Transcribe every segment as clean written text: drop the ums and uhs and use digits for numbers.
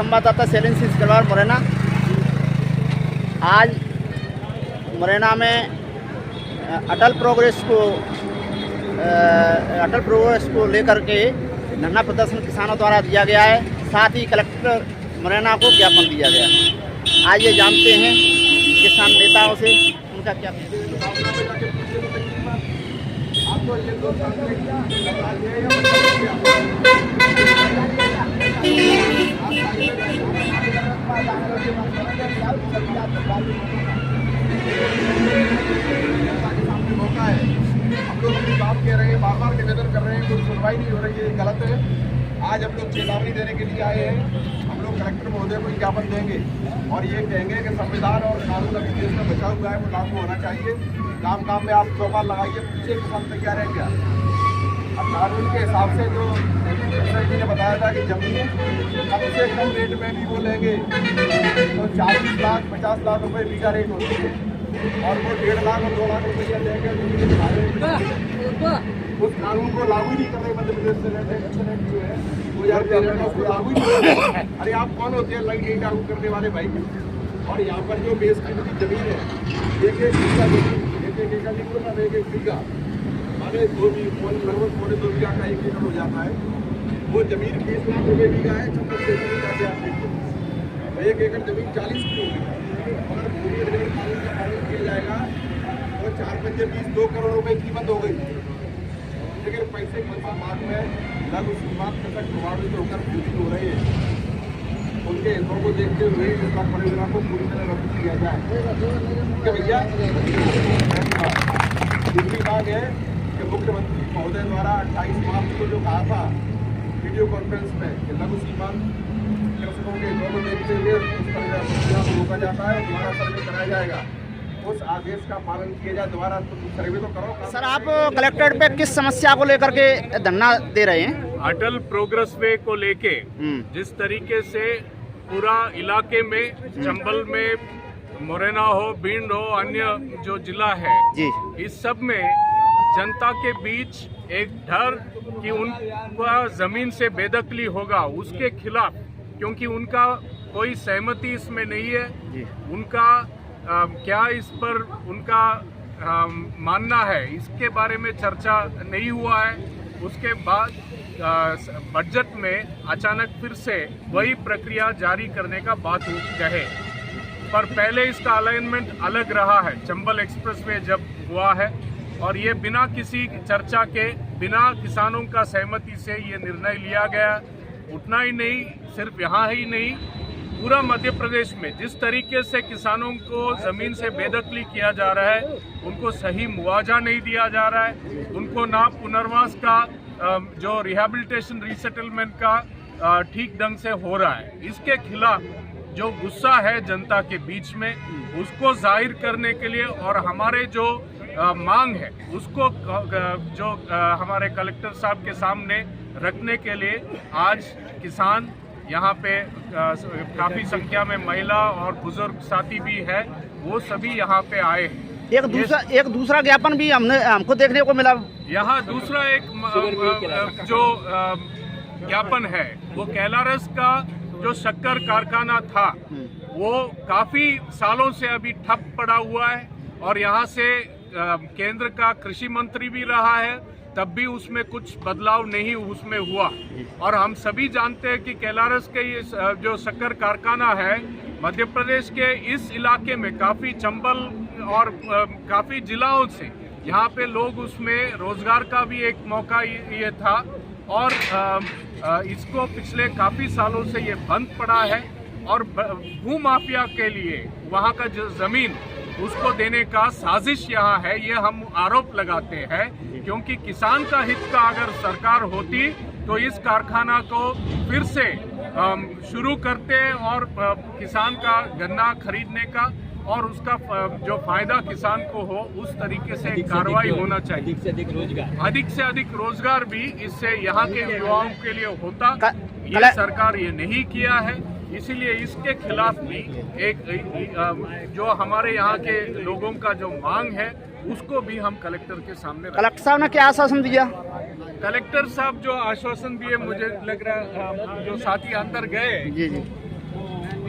संवाददाता शैलेंद्र सिंह सिकरवार मुरैना। आज मुरैना में अटल प्रोग्रेस को लेकर के धरना प्रदर्शन किसानों द्वारा दिया गया है। साथ ही कलेक्टर मुरैना को ज्ञापन दिया गया। आइए जानते हैं किसान नेताओं से उनका क्या मौका है। हम लोग अपनी बात कह रहे हैं, बार बार निवेदन कर रहे हैं, कोई सुनवाई नहीं हो रही है, गलत है। आज हम लोग चेतावनी देने के लिए आए हैं। हम लोग कलेक्टर महोदय को ज्ञापन देंगे और ये कहेंगे कि संविधान और कानून अभी देश में बचा हुआ है, वो लागू होना चाहिए। काम में आप चौपाल लगाइए, पूछिए किसान तैयार है क्या। अब कानून के हिसाब से जो जी ने बताया था कि जमीन कम से कम रेट में भी वो लेंगे तो 40 लाख 50 लाख रुपए बीघा रेट होती है और वो 1.5 लाख और 2 लाख रुपया लेंगे। उस कानून को लागू नहीं कर रहे मध्य प्रदेश से जो है 2013 उसको लागू नहीं कर रहे। अरे आप कौन होते हैं लाइन यही लागू करने वाले भाई। और यहाँ पर जो बेस की जमीन है एक बीघा माने 2 लगभग 2.5 बीघा का 1 एकड़ हो जाता है। वो जमीन 20 लाख रुपए बीघा है। 1 एकड़ जमीन 40 की होगी। अगर भूमि अधिग्रहण कानून का पालन किया जाएगा तो 4-5-20 2 करोड़ रुपए कीमत हो गई। लेकिन पैसे के बाद में लघु सीमांत तक प्रभावित होकर पूरी हो रहे हैं। उनके हितों को देखते हुए इस परियोजना को पूरी तरह रद्द किया जाए। क्या भैया दूसरी बात है कि मुख्यमंत्री महोदय द्वारा 28 मार्च को जो कहा था वीडियो कॉन्फ्रेंस में कि लघु सीमांत कृषकों के हितों को देखते हुए उस परियोजना को रोका जाता है, दोबारा सर्वे कराया जाएगा। उस आदेश का पालन किया जाए। दोबारा तो सर्वे तो करो। सर, आप कलेक्टर पे किस समस्या को लेकर के धरना दे रहे हैं? अटल प्रोग्रेस वे को लेके जिस तरीके से पूरा इलाके में चंबल में मुरैना हो, भिंड हो, अन्य जो जिला है जी, इस सब में जनता के बीच एक डर कि उनका जमीन से बेदखली होगा, उसके खिलाफ, क्योंकि उनका कोई सहमति इसमें नहीं है जी। उनका क्या इस पर उनका मानना है, इसके बारे में चर्चा नहीं हुआ है। उसके बाद बजट में अचानक फिर से वही प्रक्रिया जारी करने का बात कहे, पर पहले इसका अलाइनमेंट अलग रहा है। चंबल एक्सप्रेसवे जब हुआ है और ये बिना किसी चर्चा के, बिना किसानों का सहमति से ये निर्णय लिया गया। उतना ही नहीं, सिर्फ यहाँ ही नहीं, पूरा मध्य प्रदेश में जिस तरीके से किसानों को जमीन से बेदखली किया जा रहा है, उनको सही मुआवजा नहीं दिया जा रहा है, उनको ना पुनर्वास का जो रिहैबिलिटेशन रीसेटलमेंट का ठीक ढंग से हो रहा है। इसके खिलाफ जो गुस्सा है जनता के बीच में, उसको जाहिर करने के लिए और हमारे जो मांग है उसको जो हमारे कलेक्टर साहब के सामने रखने के लिए आज किसान यहाँ पे काफी संख्या में महिला और बुजुर्ग साथी भी है, वो सभी यहाँ पे आए हैं। एक दूसरा ज्ञापन भी हमको देखने को मिला। यहाँ दूसरा एक जो ज्ञापन है वो कैलारस का जो शक्कर कारखाना था वो काफी सालों से अभी ठप पड़ा हुआ है और यहाँ से केंद्र का कृषि मंत्री भी रहा है, तब भी उसमें कुछ बदलाव नहीं उसमें हुआ। और हम सभी जानते हैं कि कैलारस के ये जो शक्कर कारखाना है मध्य प्रदेश के इस इलाके में काफ़ी चंबल और काफ़ी जिलाओं से यहाँ पे लोग उसमें रोजगार का भी एक मौका ये था और इसको पिछले काफ़ी सालों से ये बंद पड़ा है और भू माफिया के लिए वहाँ का जो ज़मीन उसको देने का साजिश यहाँ है, ये हम आरोप लगाते हैं। क्योंकि किसान का हित का अगर सरकार होती तो इस कारखाना को फिर से शुरू करते और किसान का गन्ना खरीदने का और उसका जो फायदा किसान को हो उस तरीके से कार्रवाई होना चाहिए। अधिक से अधिक रोजगार भी इससे यहाँ के युवाओं के लिए होता, ये सरकार ये नहीं किया है। इसीलिए इसके खिलाफ भी एक जो हमारे यहाँ के लोगों का जो मांग है उसको भी हम कलेक्टर के सामने। कलेक्टर साहब ने क्या आश्वासन दिया? कलेक्टर साहब जो आश्वासन दिए, मुझे लग रहा है जो साथी अंदर गए जी जी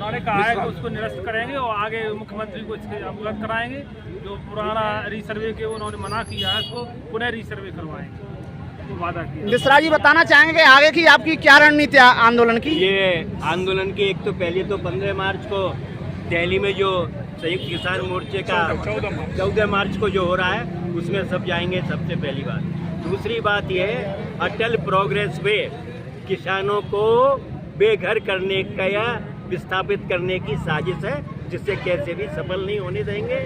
उन्होंने कहा है कि उसको निरस्त करेंगे और आगे मुख्यमंत्री को इसके अवगत कराएंगे। जो पुराना रीसर्वे के उन्होंने मना किया है उसको पुनः रीसर्वे करवाएंगे, तो वादा किया। मिश्रा जी बताना चाहेंगे आगे की आपकी क्या रणनीति है आंदोलन की? ये आंदोलन की एक तो पहले तो 15 मार्च को दिल्ली में जो संयुक्त किसान मोर्चे का 14 मार्च को जो हो रहा है उसमें सब जाएंगे, सबसे पहली बात। दूसरी बात ये है अटल प्रोग्रेस वे किसानों को बेघर करने का या विस्थापित करने की साजिश है, जिससे कैसे भी सफल नहीं होने देंगे।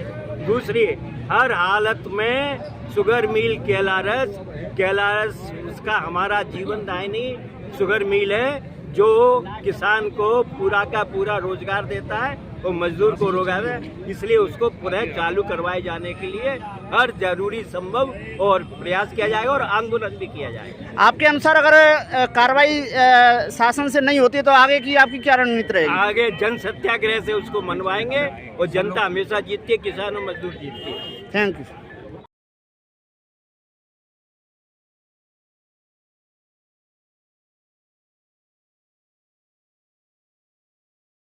दूसरी, हर हालत में शुगर मिल केलारस उसका हमारा जीवनदायिनी शुगर मिल है, जो किसान को पूरा का पूरा रोजगार देता है और मजदूर को रोजगार है। इसलिए उसको पुनः चालू करवाए जाने के लिए हर जरूरी संभव और प्रयास किया जाएगा और आंदोलन भी किया जाएगा। आपके अनुसार अगर कार्रवाई शासन से नहीं होती तो आगे की आपकी क्या रणनीति रहेगी? आगे जन सत्याग्रह से उसको मनवाएंगे और जनता हमेशा जीतती है, किसान और मजदूर जीतती है। Thank you.